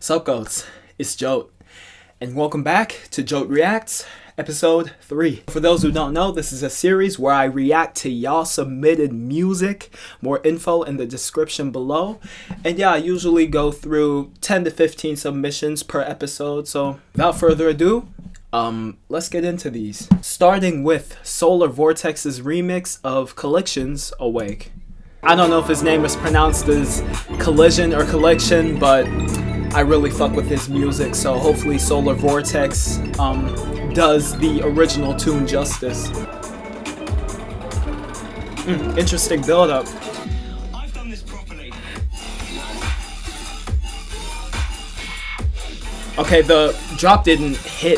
Sup goats, it's Joat, and welcome back to Joat Reacts, episode 3. For those who don't know, this is a series where I react to y'all submitted music. More info in the description below. And yeah, I usually go through 10 to 15 submissions per episode, so without further ado, let's get into these. Starting with solarvortxx's remix of COLLIXION's Awake. I don't know if his name is pronounced as Collision or Collection, but I really fuck with his music, so hopefully solarvortxx does the original tune justice. Interesting build-up. I've done this properly. Okay, the drop didn't hit.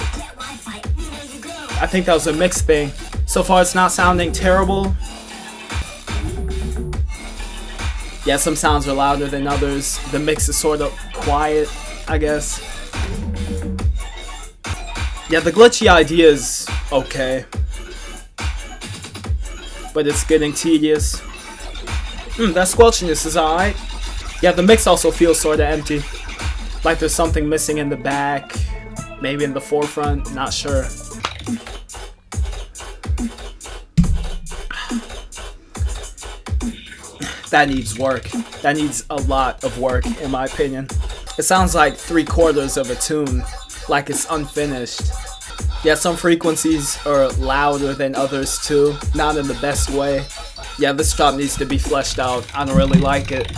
I think that was a mix thing. So far it's not sounding terrible. Yeah, some sounds are louder than others. The mix is sort of quiet, I guess. Yeah, the glitchy idea is okay, but it's getting tedious. That squelchiness is alright. Yeah, the mix also feels sort of empty. Like there's something missing in the back, maybe in the forefront, not sure. That needs work. That needs a lot of work, in my opinion. It sounds like 3/4 of a tune, like it's unfinished. Yeah, some frequencies are louder than others too, not in the best way. Yeah, this drop needs to be fleshed out. I don't really like it.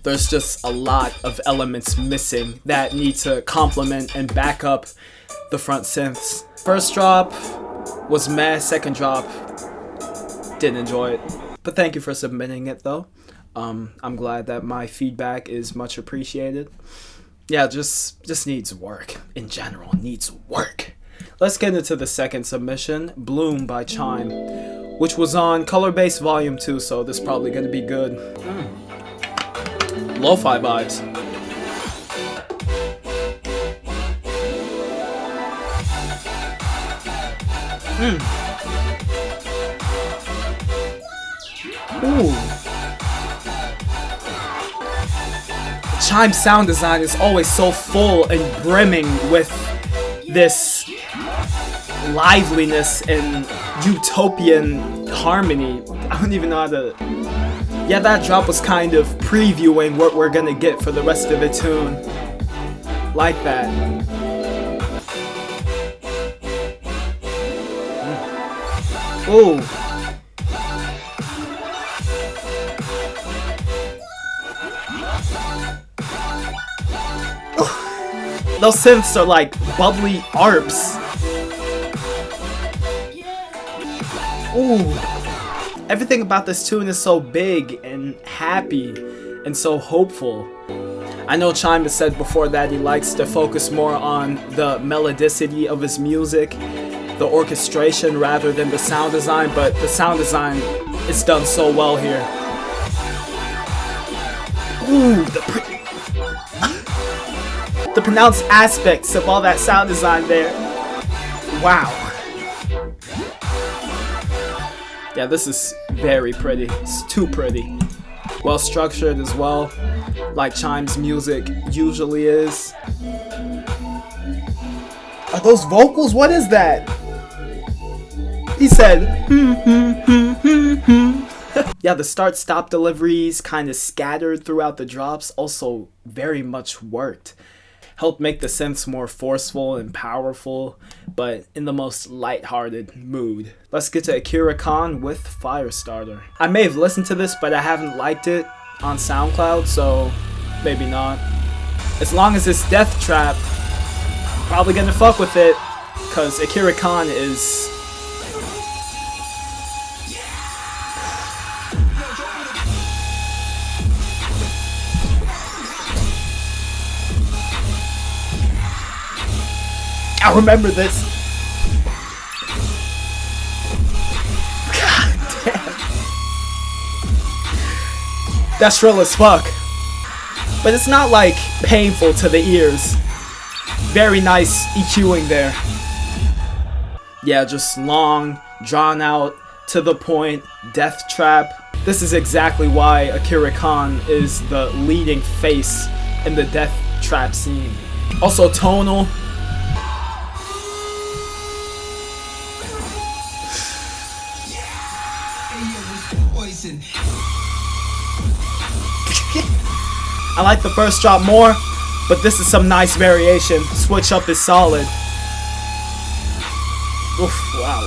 There's just a lot of elements missing that need to complement and back up the front synths. First drop was meh, second drop, didn't enjoy it. But thank you for submitting it though. I'm glad that my feedback is much appreciated. Yeah, just needs work. In general, needs work. Let's get into the second submission, Bloom by Chime, which was on Color Base Volume 2, so this is probably gonna be good. Lo-fi vibes. Ooh. Chime sound design is always so full and brimming with this liveliness and utopian harmony. I don't even know how to... Yeah, that drop was kind of previewing what we're gonna get for the rest of the tune. Like that. Ooh. Those synths are like bubbly arps. Ooh. Everything about this tune is so big and happy and so hopeful. I know Chime has said before that he likes to focus more on the melodicity of his music, the orchestration rather than the sound design, but the sound design is done so well here. Ooh, the pronounced aspects of all that sound design there. Wow. Yeah, this is very pretty. It's too pretty. Well structured as well, like Chime's music usually is. Are those vocals? What is that? He said, Yeah, the start-stop deliveries kind of scattered throughout the drops also very much worked. Helped make the synths more forceful and powerful, but in the most lighthearted mood. Let's get to Akira with Firestarter. I may have listened to this, but I haven't liked it on SoundCloud, so maybe not. As long as it's death trap, I'm probably gonna fuck with it, cause Akira is... I remember this. God damn. That's shrill as fuck. But it's not like painful to the ears. Very nice EQing there. Yeah, just long, drawn out, to the point, death trap. This is exactly why Akira is the leading face in the death trap scene. Also tonal. I like the first drop more, but this is some nice variation. Switch up is solid. Oof, wow.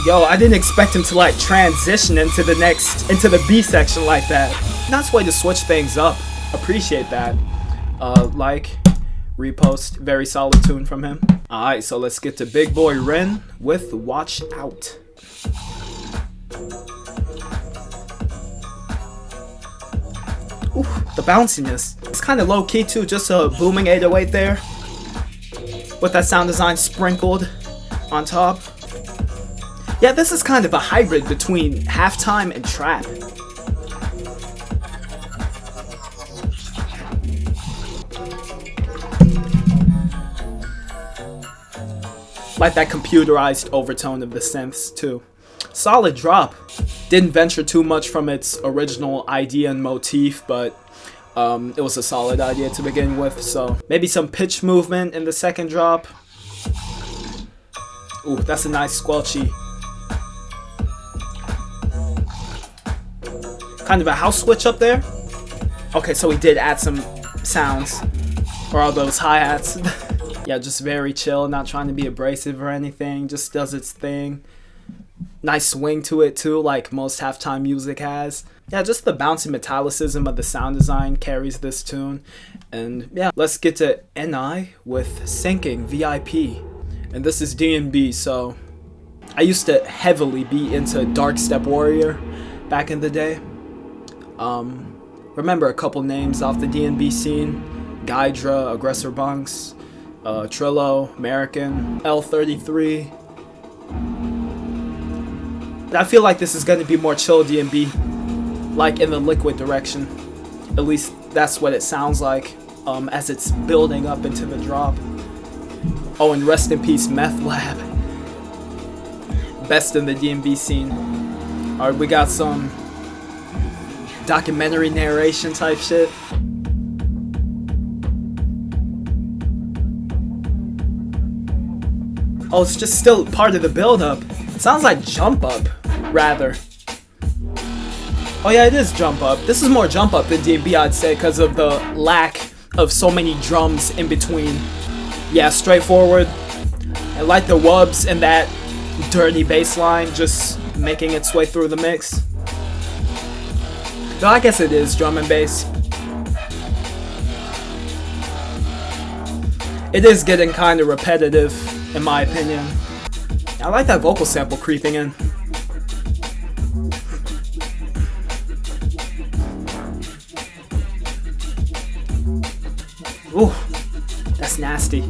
Yo, I didn't expect him to like transition into the B section like that. Nice way to switch things up. Appreciate that. Like, repost, very solid tune from him. Alright, so let's get to Big Boy Ren with Watch Out. Ooh, the bounciness. It's kind of low key too, just a booming 808 there. With that sound design sprinkled on top. Yeah, this is kind of a hybrid between halftime and trap. Like that computerized overtone of the synths too. Solid drop. Didn't venture too much from its original idea and motif, but it was a solid idea to begin with, so maybe some pitch movement in the second drop. Ooh, that's a nice squelchy. Kind of a house switch up there. Okay, so he did add some sounds, or all those hi-hats. Yeah, just very chill, not trying to be abrasive or anything, just does its thing. Nice swing to it too, like most halftime music has. Yeah, just the bouncy metallicism of the sound design carries this tune. And yeah, let's get to NI with Sinking VIP. And this is D&B, so I used to heavily be into Dark Step Warrior back in the day. Remember a couple names off the D&B scene. Gydra, Aggressor Bunks, Trillo, American, L33. I feel like this is going to be more chill D&B, like in the liquid direction. At least that's what it sounds like as it's building up into the drop. Oh, and rest in peace, Meth Lab. Best in the D&B scene. Alright, we got some documentary narration type shit. Oh, it's just still part of the build-up. Sounds like Jump Up, rather. Oh yeah, it is Jump Up. This is more Jump Up than D&B, I'd say, because of the lack of so many drums in between. Yeah, straightforward. I like the wubs and that dirty bass line just making its way through the mix. Though I guess it is drum and bass. It is getting kind of repetitive, in my opinion. I like that vocal sample creeping in. Ooh, that's nasty.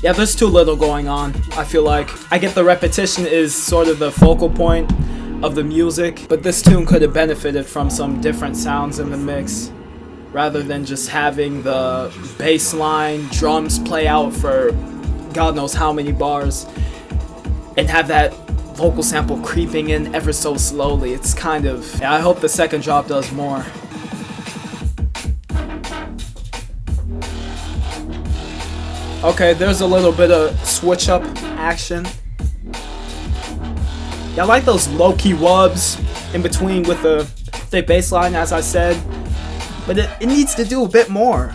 Yeah, there's too little going on, I feel like. I get the repetition is sort of the focal point of the music, but this tune could have benefited from some different sounds in the mix, rather than just having the bass line, drums play out for God knows how many bars, and have that vocal sample creeping in ever so slowly. It's kind of... yeah, I hope the second drop does more. Okay, there's a little bit of switch up action. Yeah, I like those low-key wubs in between with the thick bass line, as I said, but it needs to do a bit more.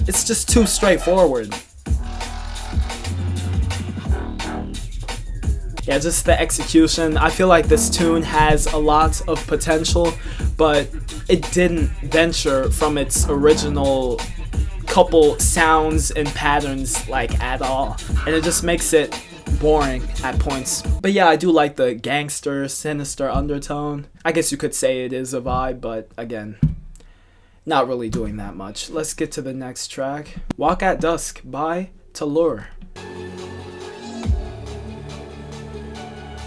It's just too straightforward. Yeah, just the execution. I feel like this tune has a lot of potential, but it didn't venture from its original couple sounds and patterns like at all, and it just makes it boring at points. But yeah, I do like the gangster, sinister undertone. I guess you could say it is a vibe, but again, not really doing that much. Let's get to the next track. Walk at Dusk by Talurre.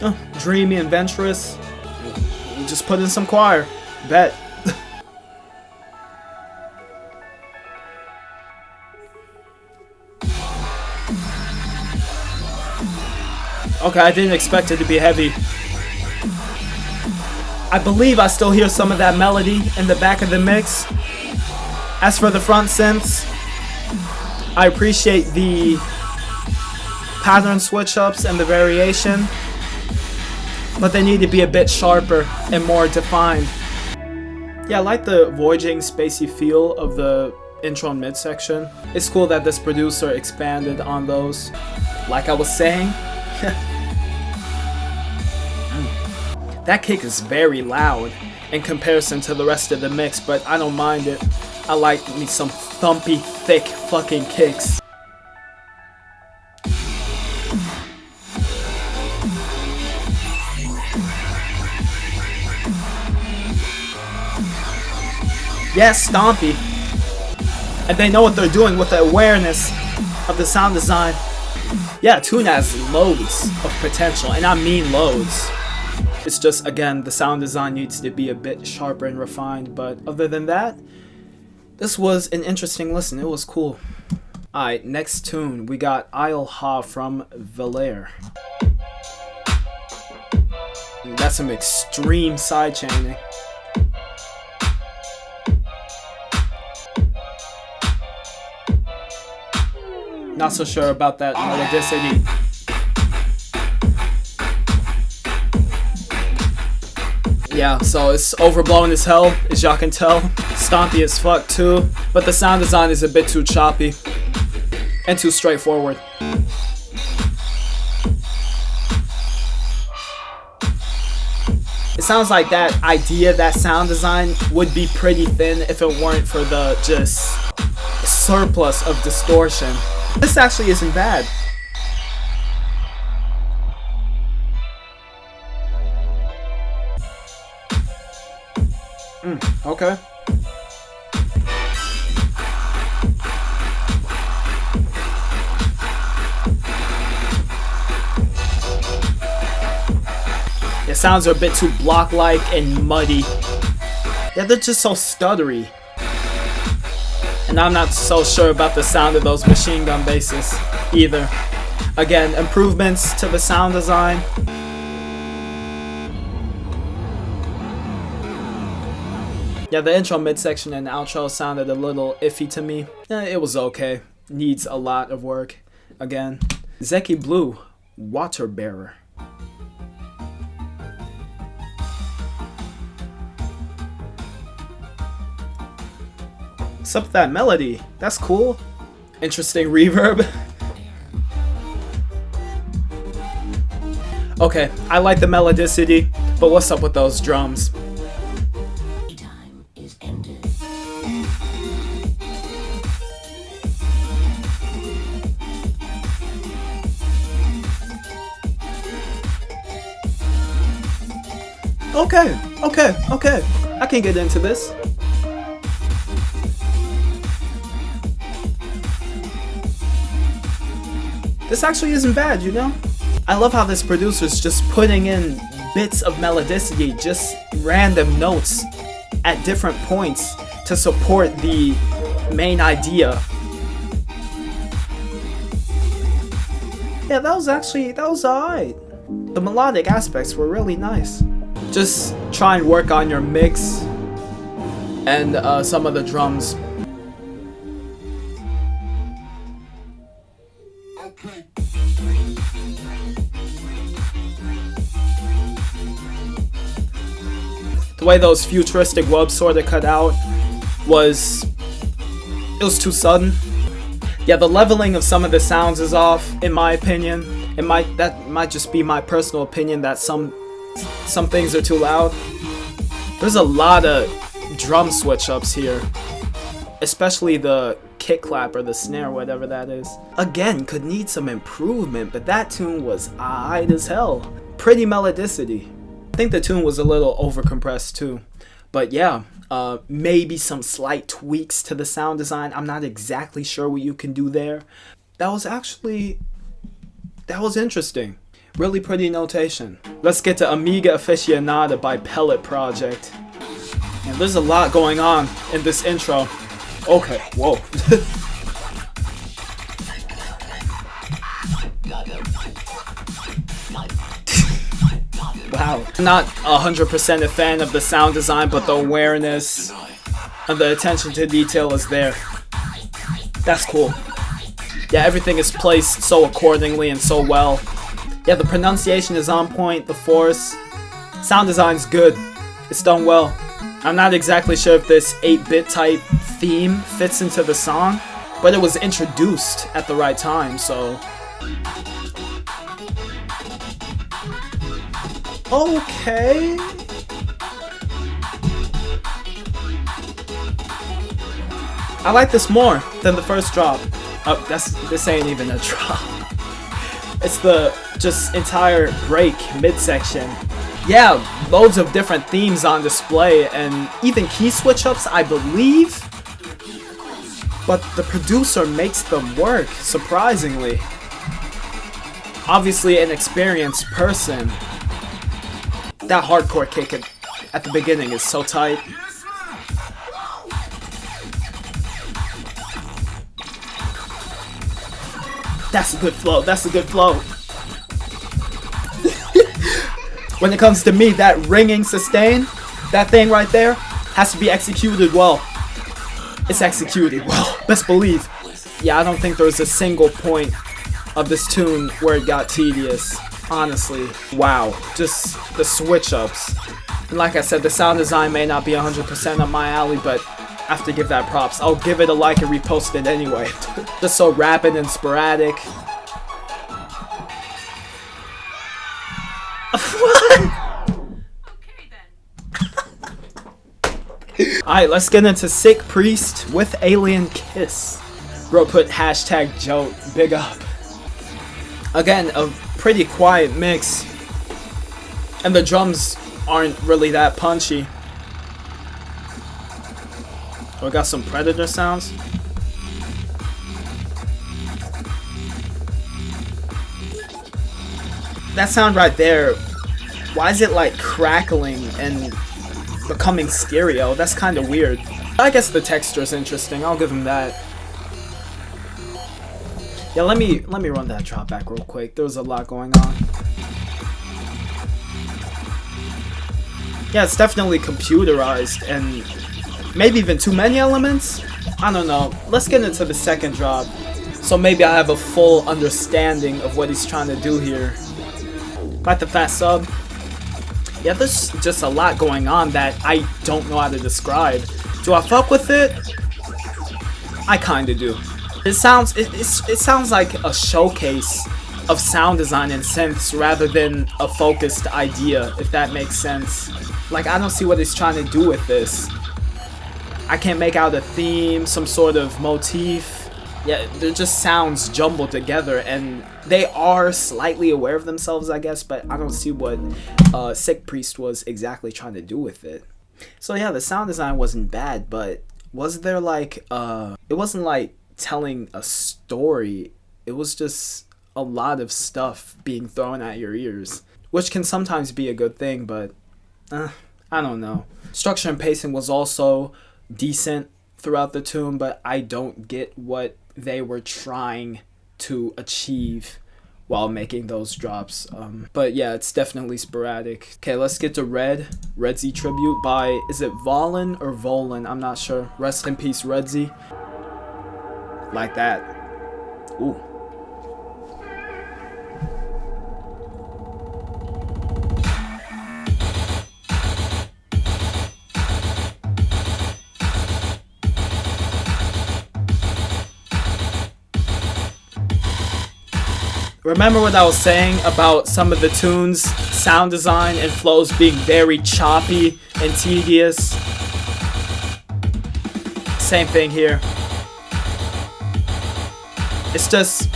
Oh, dreamy and venturous. You just put in some choir. Bet. Okay, I didn't expect it to be heavy. I believe I still hear some of that melody in the back of the mix. As for the front synths, I appreciate the pattern switch ups and the variation, but they need to be a bit sharper and more defined. Yeah, I like the voyaging spacey feel of the intro and mid section. It's cool that this producer expanded on those. Like I was saying, that kick is very loud in comparison to the rest of the mix, but I don't mind it. I like me some thumpy, thick fucking kicks. Yes, stompy. And they know what they're doing with the awareness of the sound design. Yeah, tune has loads of potential, and I mean loads. It's just, again, the sound design needs to be a bit sharper and refined, but other than that, this was an interesting listen. It was cool. Alright, next tune, we got Haaa from Valere. That's some extreme sidechaining. Not so sure about that melodicity. Yeah, so it's overblown as hell, as y'all can tell. Stompy as fuck too, but the sound design is a bit too choppy and too straightforward. It sounds like that idea, that sound design would be pretty thin if it weren't for the just surplus of distortion. This actually isn't bad. Okay. The sounds are a bit too block-like and muddy. Yeah, they're just so stuttery. And I'm not so sure about the sound of those machine gun basses either. Again, improvements to the sound design. Yeah, the intro, midsection, and outro sounded a little iffy to me. It was okay. Needs a lot of work. Again, Zekhi Blue, Water Bearer. What's up with that melody? That's cool. Interesting reverb. Okay, I like the melodicity, but what's up with those drums? Time is ended. Okay. I can get into this. This actually isn't bad, you know? I love how this producer's just putting in bits of melodicity, just random notes at different points to support the main idea. Yeah, that was alright. The melodic aspects were really nice. Just try and work on your mix and some of the drums. The way those futuristic wubs sort of cut out was too sudden. Yeah, the leveling of some of the sounds is off, in my opinion. That might just be my personal opinion that some things are too loud. There's a lot of drum switch ups here, especially the kick clap or the snare, whatever that is. Again, could need some improvement, but that tune was aight as hell. Pretty melodicity. I think the tune was a little overcompressed too, but yeah, maybe some slight tweaks to the sound design. I'm not exactly sure what you can do there. That was interesting. Really pretty notation. Let's get to Amiga Aficionada by Pellet Project. And there's a lot going on in this intro. Okay, whoa. Wow. I'm not 100% a fan of the sound design, but the awareness and the attention to detail is there. That's cool. Yeah, everything is placed so accordingly and so well. Yeah, the pronunciation is on point, the force. Sound design's good. It's done well. I'm not exactly sure if this 8-bit type theme fits into the song, but it was introduced at the right time, so... Okay. I like this more than the first drop. Oh, this ain't even a drop. It's the just entire break midsection. Yeah, loads of different themes on display and even key switch ups, I believe. But the producer makes them work, surprisingly. Obviously an experienced person. That hardcore kick at the beginning is so tight. That's a good flow, that's a good flow. When it comes to me, that ringing sustain, that thing right there, has to be executed well. It's executed well, best believe. Yeah, I don't think there was a single point of this tune where it got tedious. Honestly, wow, just the switch ups. And like I said, the sound design may not be 100% up my alley, but I have to give that props. I'll give it a like and repost it anyway. Just so rapid and sporadic. What? Okay then. Alright, let's get into SICKPRIEST with Alien Kiss. Bro put hashtag Joat, big up. Again, a pretty quiet mix. And the drums aren't really that punchy. Oh, we got some Predator sounds. That sound right there, why is it like crackling and becoming stereo? That's kind of weird. I guess the texture is interesting, I'll give him that. Yeah, let me run that drop back real quick. There was a lot going on. Yeah, it's definitely computerized and maybe even too many elements? I don't know. Let's get into the second drop. So maybe I have a full understanding of what he's trying to do here. Like the fast sub. Yeah, there's just a lot going on that I don't know how to describe. Do I fuck with it? I kinda do. It sounds like a showcase of sound design and synths rather than a focused idea, if that makes sense. Like, I don't see what he's trying to do with this. I can't make out a theme, some sort of motif. Yeah, they're just sounds jumbled together, and they are slightly aware of themselves, I guess, but I don't see what SICKPRIEST was exactly trying to do with it. So yeah, the sound design wasn't bad, but was there like, it wasn't like telling a story, it was just a lot of stuff being thrown at your ears, which can sometimes be a good thing, but I don't know. Structure and pacing was also decent throughout the tune, but I don't get what they were trying to achieve while making those drops. But yeah, it's definitely sporadic. Okay, let's get to Redzi tribute by, is it Volen or Volen? I'm not sure. Rest in peace, Redzi. Like that. Ooh. Remember what I was saying about some of the tunes' sound design and flows being very choppy and tedious? Same thing here. It's just,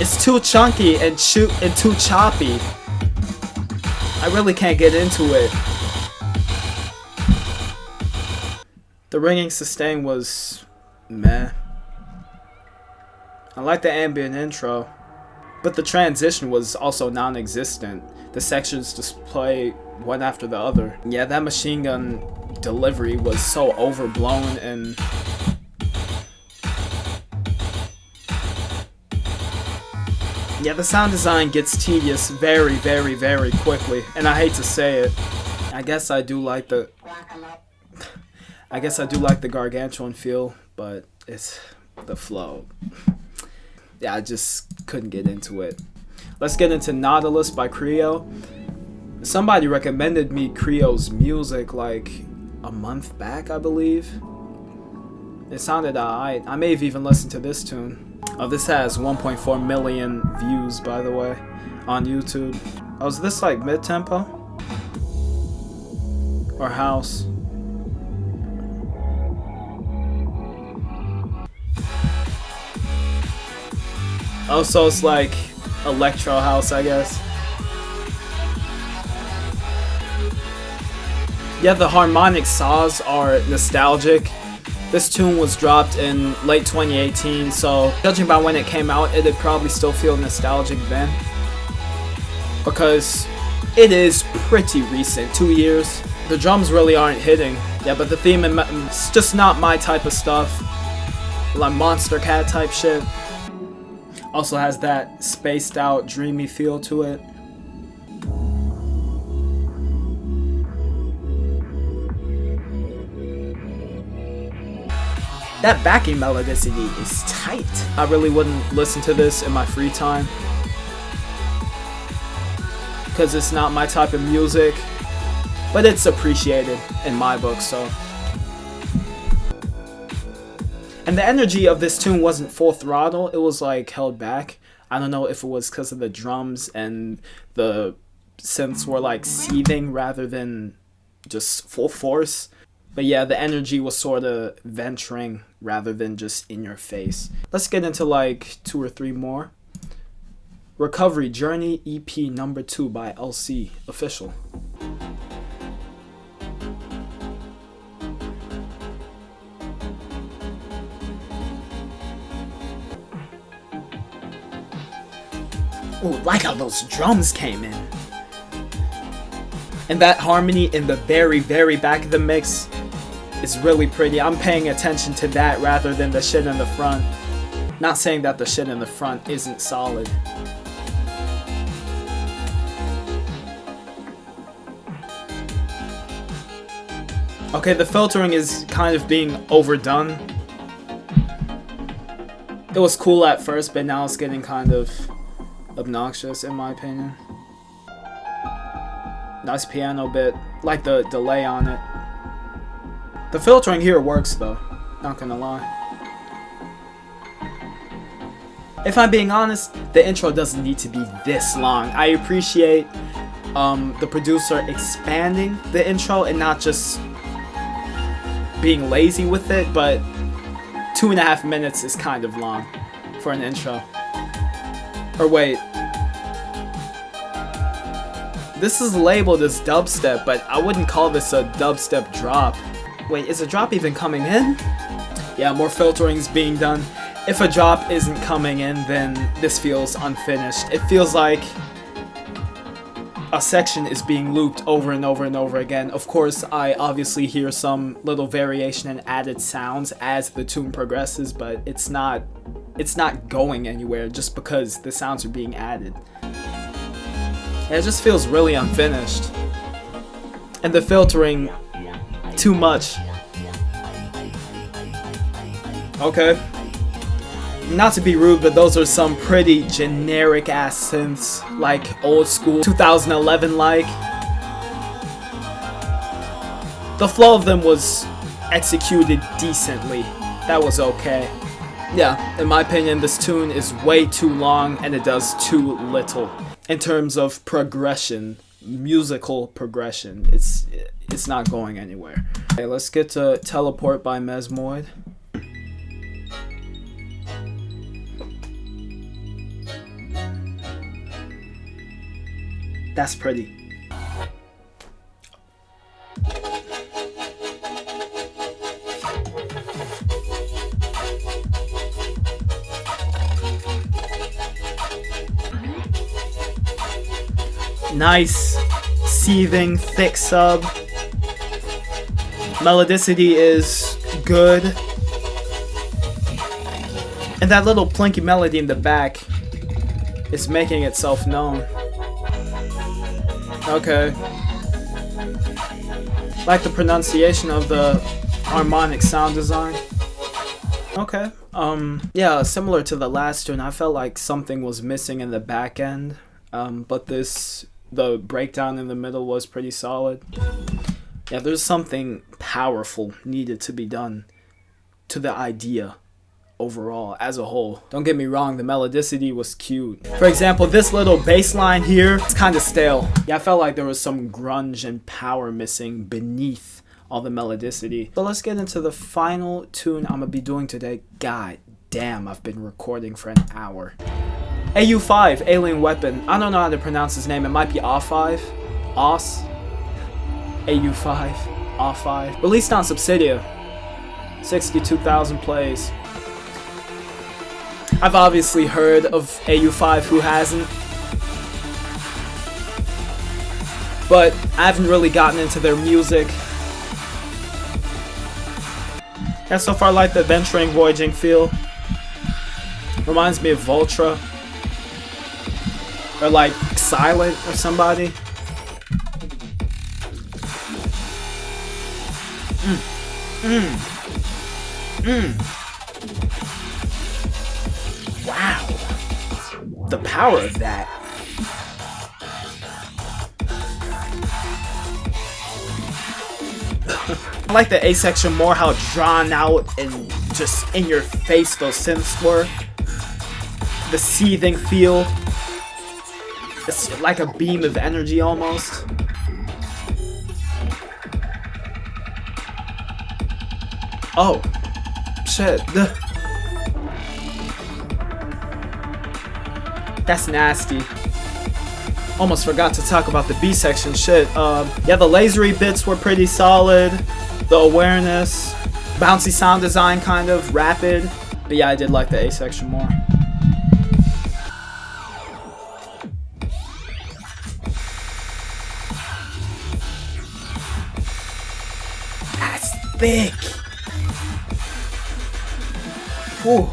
it's too chunky and too choppy. I really can't get into it. The ringing sustain was meh. I like the ambient intro, but the transition was also non-existent. The sections just play one after the other. Yeah, that machine gun delivery was so overblown and Yeah, the sound design gets tedious very, very, very quickly, and I hate to say it. I guess I do like the gargantuan feel, but it's the flow. Yeah, I just couldn't get into it. Let's get into Nautilus by Creo. Somebody recommended me Creo's music like a month back, I believe. It sounded alright. I may have even listened to this tune. Oh, this has 1.4 million views, by the way, on YouTube. Oh, is this like mid-tempo? Or house? Oh, so it's like electro house, I guess. Yeah, the harmonic saws are nostalgic. This tune was dropped in late 2018, so judging by when it came out, it'd probably still feel nostalgic then. Because it is pretty recent, 2 years. The drums really aren't hitting. Yeah, but the theme, it's just not my type of stuff. Like Monster Cat type shit. Also has that spaced out, dreamy feel to it. That backing melodicity is tight. I really wouldn't listen to this in my free time, because it's not my type of music, but it's appreciated in my book, so. And the energy of this tune wasn't full throttle, it was like held back. I don't know if it was because of the drums and the synths were like seething rather than just full force. But yeah, the energy was sort of venturing rather than just in your face. Let's get into like 2 or 3 more. Recovery Journey EP number 2 by LC Official. Ooh, like how those drums came in. And that harmony in the very, very back of the mix is really pretty. I'm paying attention to that rather than the shit in the front. Not saying that the shit in the front isn't solid. Okay, the filtering is kind of being overdone. It was cool at first, but now it's getting kind of obnoxious in my opinion. Nice piano bit, like the delay on it. The filtering here works though, not gonna lie. If I'm being honest, the intro doesn't need to be this long. I appreciate the producer expanding the intro and not just being lazy with it, but 2.5 minutes is kind of long for an intro. Or wait, this is labeled as dubstep, but I wouldn't call this a dubstep drop. Wait, is a drop even coming in? Yeah, more filtering's being done. If a drop isn't coming in, then this feels unfinished. It feels like a section is being looped over and over and over again. Of course, I obviously hear some little variation and added sounds as the tune progresses, but it's not going anywhere just because the sounds are being added. It just feels really unfinished. And the filtering, too much. Okay. Not to be rude, but those are some pretty generic ass synths, like old school 2011 like. The flow of them was executed decently. That was okay. Yeah, in my opinion, this tune is way too long and it does too little. In terms of progression, musical progression, it's not going anywhere. Okay, let's get to Teleport by Mezmoid. That's pretty. Nice, seething, thick sub. Melodicity is good. And that little plinky melody in the back It's making itself known. Okay. Like the pronunciation of the harmonic sound design. Okay. Yeah, similar to the last tune, I felt like something was missing in the back end. But the breakdown in the middle was pretty solid. Yeah, there's something powerful needed to be done to the idea overall, as a whole. Don't get me wrong, the melodicity was cute. For example, this little bass line here, it's kind of stale. Yeah, I felt like there was some grunge and power missing beneath all the melodicity. But let's get into the final tune I'm gonna be doing today. God damn, I've been recording for an hour. AU5, Alien Weapon. I don't know how to pronounce his name. It might be A5. Os. AU5. A5. Released on Subsidia. 62,000 plays. I've obviously heard of AU5, who hasn't? But I haven't really gotten into their music. Yeah, so far I like the adventuring, voyaging feel. Reminds me of Voltra. Or like Silent or somebody. Wow. The power of that. I like the A section more, how drawn out and just in your face those synths were. The seething feel. It's like a beam of energy almost. Oh. Shit. That's nasty. Almost forgot to talk about the B section. Shit. Yeah, the lasery bits were pretty solid. The awareness. Bouncy sound design, kind of. Rapid. But yeah, I did like the A section more. That's thick. Whew.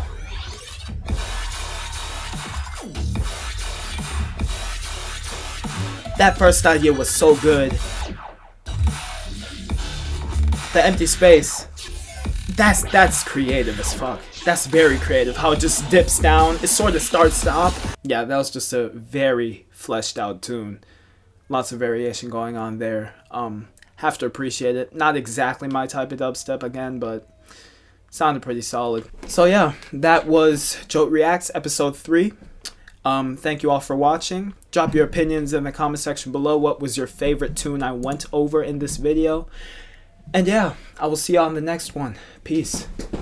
That first idea was so good. The empty space. That's creative as fuck. That's very creative. How it just dips down. It sort of starts stop. Yeah, that was just a very fleshed out tune. Lots of variation going on there. Have to appreciate it. Not exactly my type of dubstep again, but sounded pretty solid. So yeah, that was Joat Reacts episode 3. Thank you all for watching. Drop your opinions in the comment section below. What was your favorite tune I went over in this video? And yeah, I will see you on the next one. Peace.